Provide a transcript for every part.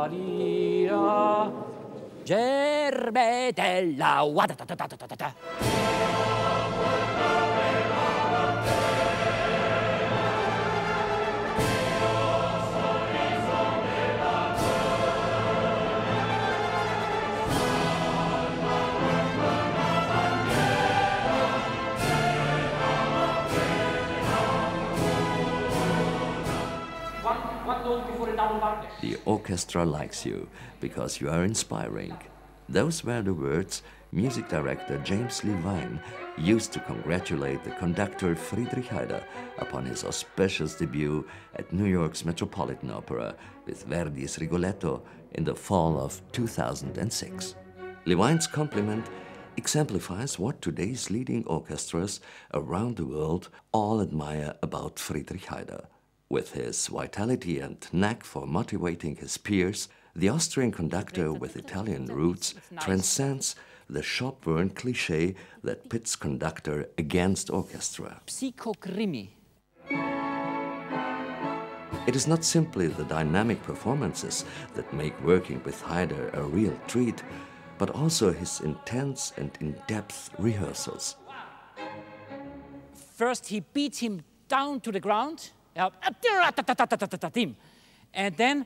Maria, gerbe della wada-da-da-da-da-da-da. The orchestra likes you because you are inspiring. Those were the words music director James Levine used to congratulate the conductor Friedrich Haider upon his auspicious debut at New York's Metropolitan Opera with Verdi's Rigoletto in the fall of 2006. Levine's compliment exemplifies what today's leading orchestras around the world all admire about Friedrich Haider. With his vitality and knack for motivating his peers, the Austrian conductor with Italian roots transcends the shop-worn cliché that pits conductor against orchestra. Psychokrimi. It is not simply the dynamic performances that make working with Haider a real treat, but also his intense and in-depth rehearsals. First, he beats him down to the ground. And then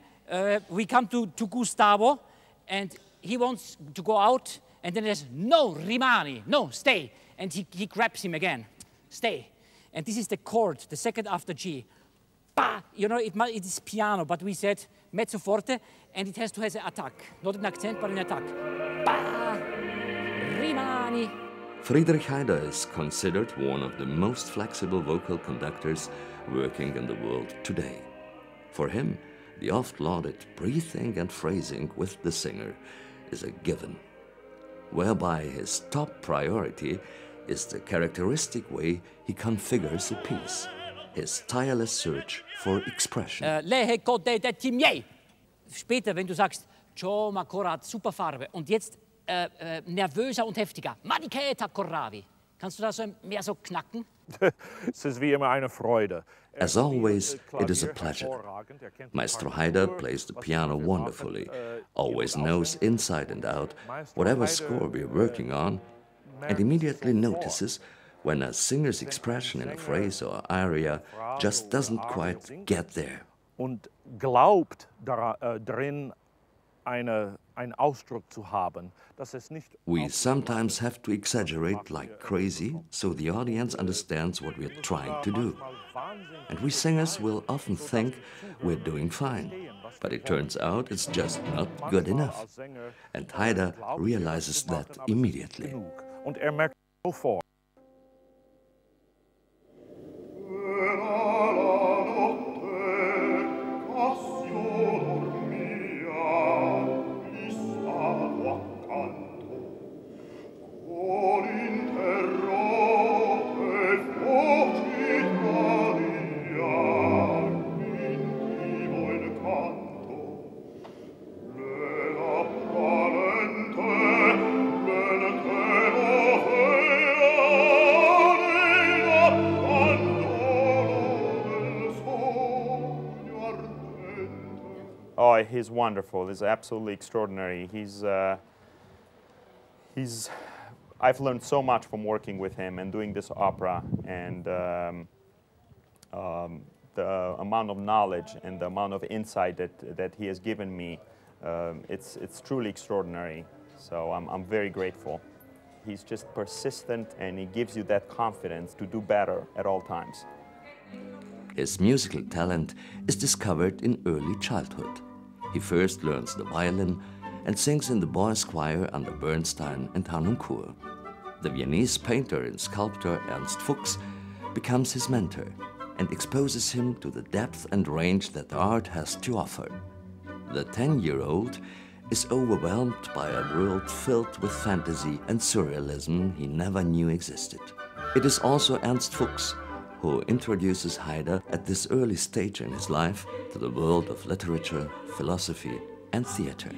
we come to Gustavo, and he wants to go out, and then there's no, rimani, no, stay. And he grabs him again, stay. And this is the chord, the second after G. Bah! You know, it is piano, but we said mezzo forte, and it has to have an attack. Not an accent, but an attack. Bah! Rimani. Friedrich Haider is considered one of the most flexible vocal conductors working in the world today. For him, the oft-lauded breathing and phrasing with the singer is a given, whereby his top priority is the characteristic way he configures a piece, his tireless search for expression. Später, wenn du sagst, Joe Macorat, super Farbe, und jetzt nervöser und heftiger, Maniketa Corravi. Kannst du das mehr so knacken? Es ist wie immer eine Freude. As always, it is a pleasure. Maestro Haider plays the piano wonderfully, always knows inside and out whatever score we're working on, and immediately notices when a singer's expression in a phrase or aria just doesn't quite get there. Und glaubt darin, einen Ausdruck zu haben, dass es nicht. We sometimes have to exaggerate like crazy so the audience understands what we're trying to do. And we singers will often think we're doing fine, but it turns out it's just not good enough. And Haider realizes that immediately. Und merkt sofort. Oh, he's wonderful. He's absolutely extraordinary. I've learned so much from working with him and doing this opera, and the amount of knowledge and the amount of insight that he has given me, it's truly extraordinary. So I'm very grateful. He's just persistent, and he gives you that confidence to do better at all times. His musical talent is discovered in early childhood. He first learns the violin and sings in the boys' choir under Bernstein and Harnoncourt. The Viennese painter and sculptor Ernst Fuchs becomes his mentor and exposes him to the depth and range that art has to offer. The 10-year-old is overwhelmed by a world filled with fantasy and surrealism he never knew existed. It is also Ernst Fuchs who introduces Haider at this early stage in his life to the world of literature, philosophy, and theater.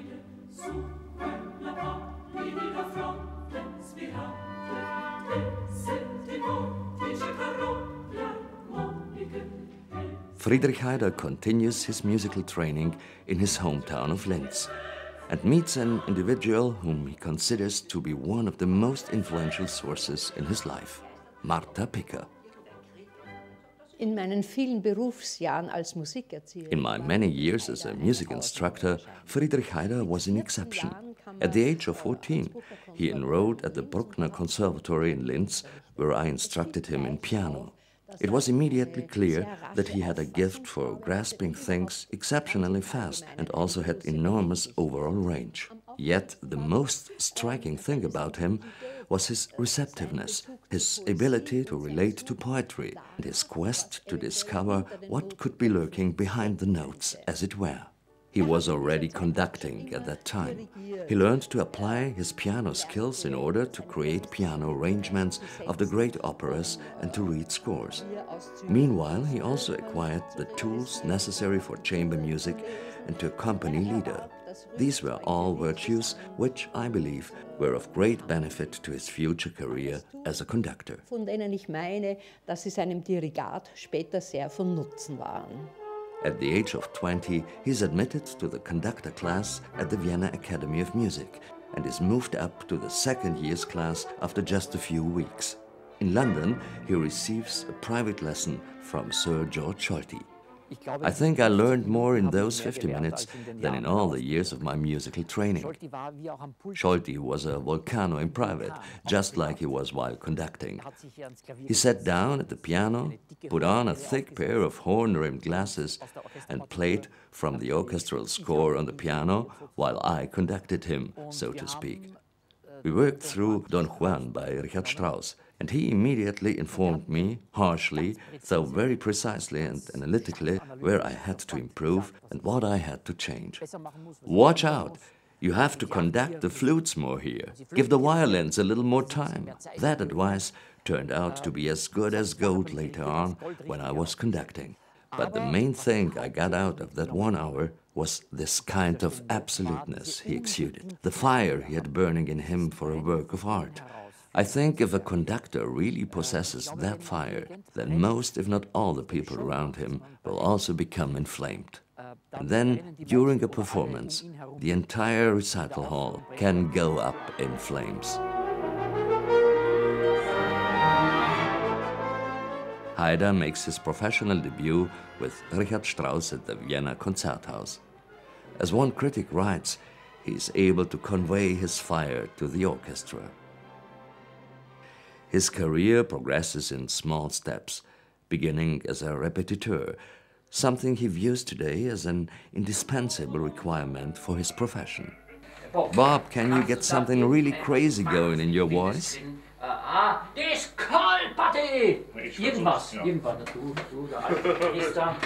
Friedrich Haider continues his musical training in his hometown of Linz and meets an individual whom he considers to be one of the most influential sources in his life, Martha Picker. In my many years as a music instructor, Friedrich Haider was an exception. At the age of 14, he enrolled at the Bruckner Conservatory in Linz, where I instructed him in piano. It was immediately clear that he had a gift for grasping things exceptionally fast and also had enormous overall range. Yet the most striking thing about him was his receptiveness, his ability to relate to poetry, and his quest to discover what could be lurking behind the notes, as it were. He was already conducting at that time. He learned to apply his piano skills in order to create piano arrangements of the great operas and to read scores. Meanwhile, he also acquired the tools necessary for chamber music and to accompany Lieder. These were all virtues which, I believe, were of great benefit to his future career as a conductor. Von denen ich meine, dass sie seinem Dirigat später sehr von Nutzen waren. At the age of 20, he's admitted to the conductor class at the Vienna Academy of Music and is moved up to the second year's class after just a few weeks. In London, he receives a private lesson from Sir George Scholti. I think I learned more in those 50 minutes than in all the years of my musical training. Scholti was a volcano in private, just like he was while conducting. He sat down at the piano, put on a thick pair of horn-rimmed glasses, and played from the orchestral score on the piano while I conducted him, so to speak. We worked through Don Juan by Richard Strauss, and he immediately informed me, harshly, though very precisely and analytically, where I had to improve and what I had to change. Watch out! You have to conduct the flutes more here. Give the violins a little more time. That advice turned out to be as good as gold later on when I was conducting. But the main thing I got out of that 1 hour was this kind of absoluteness he exuded, the fire he had burning in him for a work of art. I think if a conductor really possesses that fire, then most, if not all, the people around him will also become inflamed. And then, during a performance, the entire recital hall can go up in flames. Haider makes his professional debut with Richard Strauss at the Vienna Concerthaus. As one critic writes, he is able to convey his fire to the orchestra. His career progresses in small steps, beginning as a répétiteur, something he views today as an indispensable requirement for his profession. Bob, can you get something really crazy going in your voice? Das Call Party! Irgendwas, du, der Alte ist da.